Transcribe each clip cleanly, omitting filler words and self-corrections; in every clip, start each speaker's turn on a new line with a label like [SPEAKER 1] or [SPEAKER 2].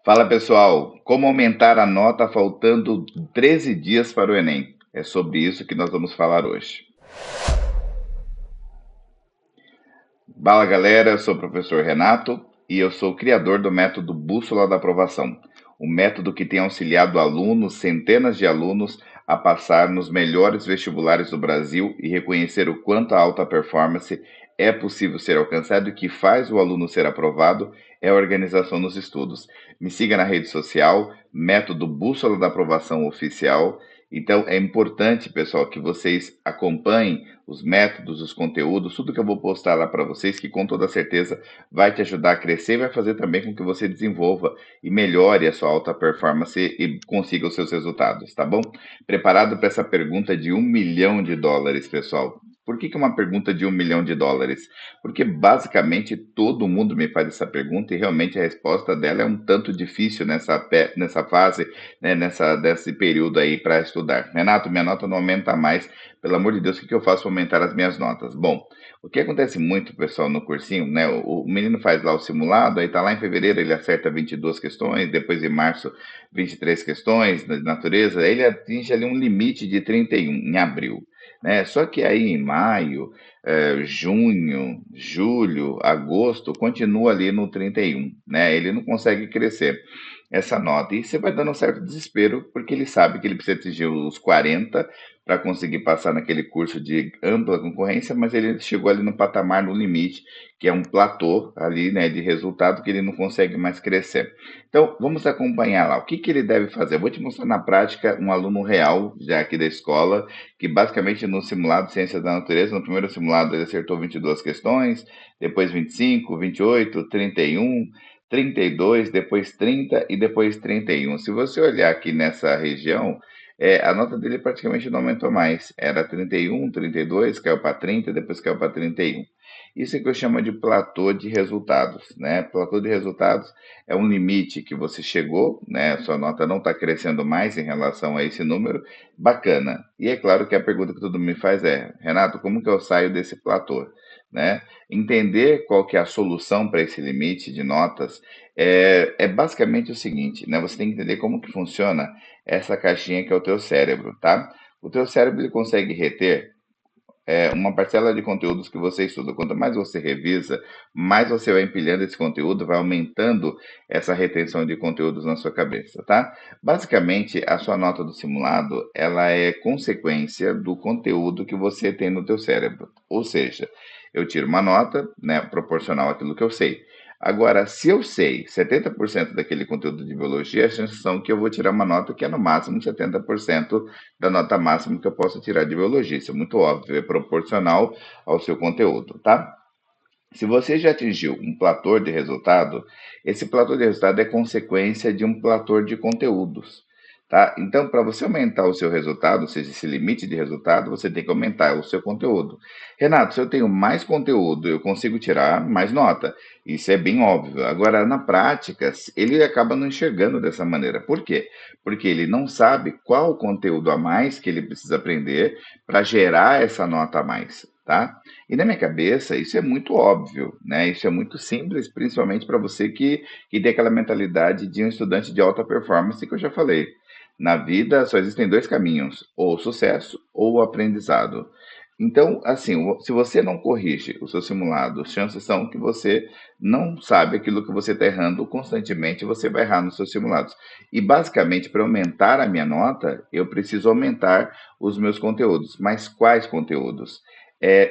[SPEAKER 1] Fala pessoal, como aumentar a nota faltando 13 dias para o Enem? É sobre isso que nós vamos falar hoje. Fala galera, eu sou o professor Renato e eu sou o criador do método Bússola da Aprovação, um método que tem auxiliado alunos, centenas de alunos, a passar nos melhores vestibulares do Brasil e reconhecer o quanto a alta performance é possível ser alcançado e que faz o aluno ser aprovado é a organização nos estudos. Me siga na rede social, método Bússola da Aprovação Oficial. Então é importante, pessoal, que vocês acompanhem os métodos, os conteúdos, tudo que eu vou postar lá para vocês, que com toda certeza vai te ajudar a crescer e vai fazer também com que você desenvolva e melhore a sua alta performance e consiga os seus resultados, tá bom? Preparado para essa pergunta de US$ 1 milhão, pessoal? Por que uma pergunta de US$ 1 milhão? Porque basicamente todo mundo me faz essa pergunta e realmente a resposta dela é um tanto difícil nessa fase, né, desse período aí para estudar. Renato, minha nota não aumenta mais. Pelo amor de Deus, o que eu faço para aumentar as minhas notas? Bom, o que acontece muito, pessoal, no cursinho, né? O menino faz lá o simulado, aí tá lá em fevereiro, ele acerta 22 questões, depois em março 23 questões de natureza, aí ele atinge ali um limite de 31 em abril, né? Só que aí em maio, junho, julho, agosto, continua ali no 31, né? Ele não consegue crescer essa nota. E você vai dando um certo desespero, porque ele sabe que ele precisa atingir os 40 para conseguir passar naquele curso de ampla concorrência, mas ele chegou ali no patamar, no limite, que é um platô ali, né, de resultado que ele não consegue mais crescer. Então, vamos acompanhar lá. O que ele deve fazer? Eu vou te mostrar na prática um aluno real, já aqui da escola, que basicamente no simulado de Ciências da Natureza, no primeiro simulado ele acertou 22 questões, depois 25, 28, 31, 32, depois 30 e depois 31. Se você olhar aqui nessa região, a nota dele praticamente não aumentou mais. Era 31, 32, caiu para 30, depois caiu para 31. Isso é que eu chamo de platô de resultados, né? Platô de resultados é um limite que você chegou, né? Sua nota não está crescendo mais em relação a esse número. Bacana. E é claro que a pergunta que todo mundo me faz é, Renato, como que eu saio desse platô? Né? Entender qual que é a solução para esse limite de notas é basicamente o seguinte, né? Você tem que entender como que funciona essa caixinha que é o teu cérebro, tá? O teu cérebro ele consegue reter uma parcela de conteúdos que você estuda. Quanto mais você revisa, mais você vai empilhando esse conteúdo, vai aumentando essa retenção de conteúdos na sua cabeça, tá? Basicamente, a sua nota do simulado, ela é consequência do conteúdo que você tem no teu cérebro. Ou seja, eu tiro uma nota, né, proporcional àquilo que eu sei. Agora, se eu sei 70% daquele conteúdo de biologia, as chances são que eu vou tirar uma nota que é no máximo 70% da nota máxima que eu posso tirar de biologia. Isso é muito óbvio, é proporcional ao seu conteúdo, tá? Se você já atingiu um platô de resultado, esse platô de resultado é consequência de um platô de conteúdos. Tá? Então, para você aumentar o seu resultado, ou seja, esse limite de resultado, você tem que aumentar o seu conteúdo. Renato, se eu tenho mais conteúdo, eu consigo tirar mais nota. Isso é bem óbvio. Agora, na prática, ele acaba não enxergando dessa maneira. Por quê? Porque ele não sabe qual o conteúdo a mais que ele precisa aprender para gerar essa nota a mais. Tá? E na minha cabeça, isso é muito óbvio, né? Isso é muito simples, principalmente para você que tem aquela mentalidade de um estudante de alta performance que eu já falei. Na vida só existem dois caminhos, ou o sucesso ou o aprendizado. Então, assim, se você não corrige o seu simulado, as chances são que você não sabe aquilo que você está errando constantemente, você vai errar nos seus simulados. E basicamente, para aumentar a minha nota, eu preciso aumentar os meus conteúdos. Mas quais conteúdos?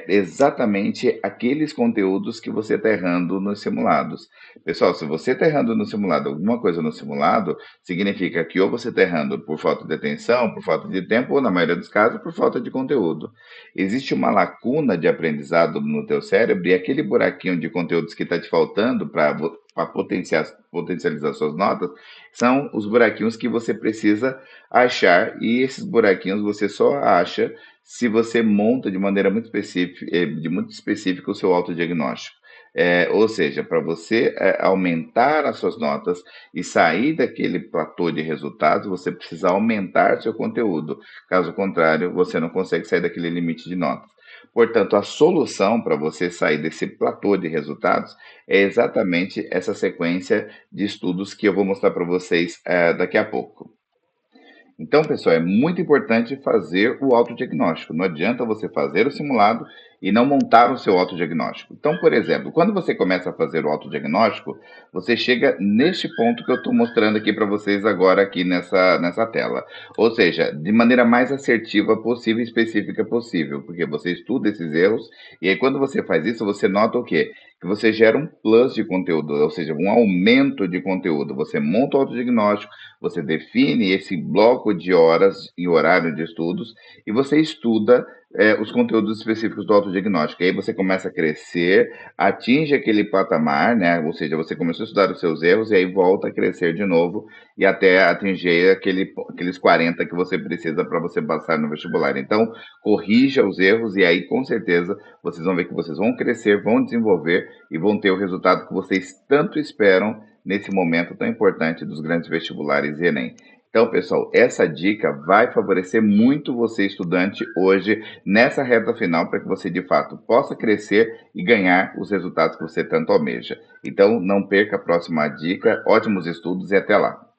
[SPEAKER 1] Exatamente aqueles conteúdos que você está errando nos simulados. Pessoal, se você está errando no simulado, alguma coisa no simulado, significa que ou você está errando por falta de atenção, por falta de tempo, ou na maioria dos casos, por falta de conteúdo. Existe uma lacuna de aprendizado no teu cérebro e aquele buraquinho de conteúdos que está te faltando para potencializar suas notas, são os buraquinhos que você precisa achar, e esses buraquinhos você só acha se você monta de maneira muito específica o seu autodiagnóstico. Ou seja, para você aumentar as suas notas e sair daquele platô de resultados, você precisa aumentar seu conteúdo. Caso contrário, você não consegue sair daquele limite de notas. Portanto, a solução para você sair desse platô de resultados é exatamente essa sequência de estudos que eu vou mostrar para vocês daqui a pouco. Então, pessoal, é muito importante fazer o autodiagnóstico. Não adianta você fazer o simulado e não montar o seu autodiagnóstico. Então, por exemplo, quando você começa a fazer o autodiagnóstico, você chega neste ponto que eu estou mostrando aqui para vocês agora aqui nessa tela. Ou seja, de maneira mais assertiva possível e específica possível, porque você estuda esses erros e aí quando você faz isso, você nota o quê? Que você gera um plus de conteúdo, ou seja, um aumento de conteúdo. Você monta o autodiagnóstico, você define esse bloco de horas e horário de estudos e você estuda os conteúdos específicos do autodiagnóstico. E aí você começa a crescer, atinge aquele patamar, né? Ou seja, você começou a estudar os seus erros e aí volta a crescer de novo e até atingir aqueles 40 que você precisa para você passar no vestibular. Então, corrija os erros e aí com certeza vocês vão ver que vocês vão crescer, vão desenvolver e vão ter o resultado que vocês tanto esperam nesse momento tão importante dos grandes vestibulares e Enem. Então, pessoal, essa dica vai favorecer muito você, estudante, hoje, nessa reta final, para que você, de fato, possa crescer e ganhar os resultados que você tanto almeja. Então, não perca a próxima dica, ótimos estudos e até lá!